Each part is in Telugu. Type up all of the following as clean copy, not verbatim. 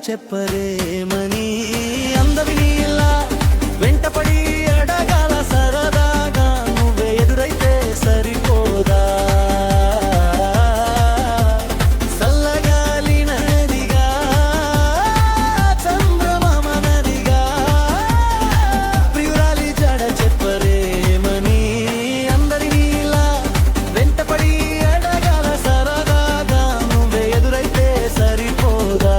చెప్పరేమని అందవి నీలా వెంటపడి అడగాల సరదాగా నువ్వే ఎదురైతే సరిపోదా సల్లగాలి నదిగా చంద్రమామ నదిగా ప్రియురాలి జడ చెప్పరేమని అందరి నీలా వెంటపడి అడగాల సరదాగా నువ్వే ఎదురైతే సరిపోదా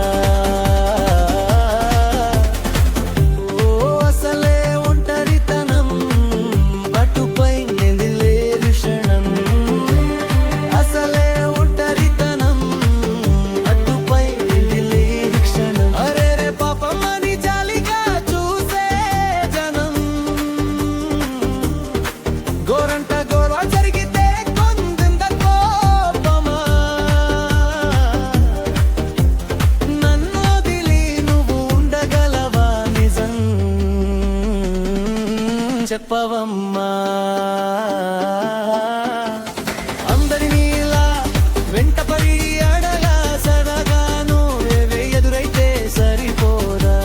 చెప్పవమ్మా అందరి నీలా వెంటపడి అడగా సరగా నువ్వే ఎదురైతే సరిపోదా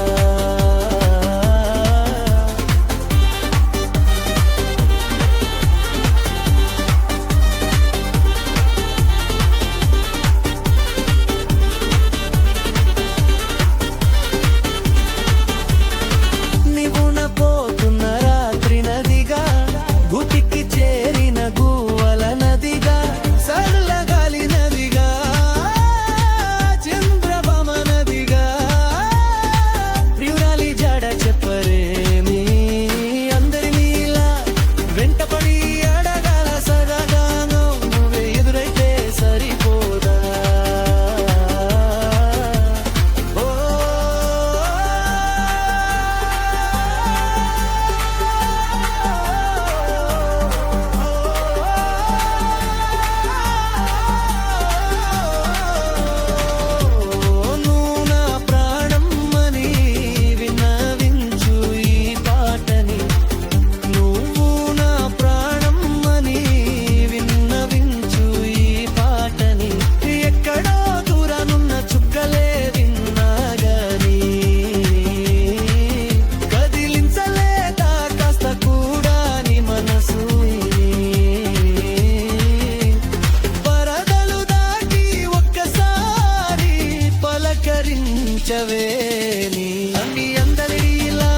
చవేని అన్ని అందరిలా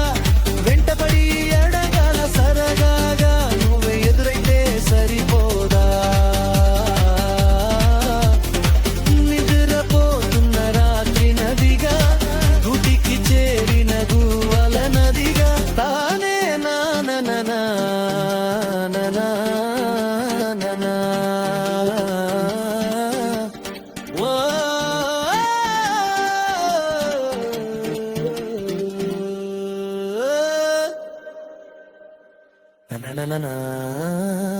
వెంటపడి అడగాల సరగాగా నువ్వే ఎదురైతే సరిపోదా నిద్రపోతున్న రాత్రి నదిగా గుడికి చేరిన గువల నదిగా తానే నాననా na na na na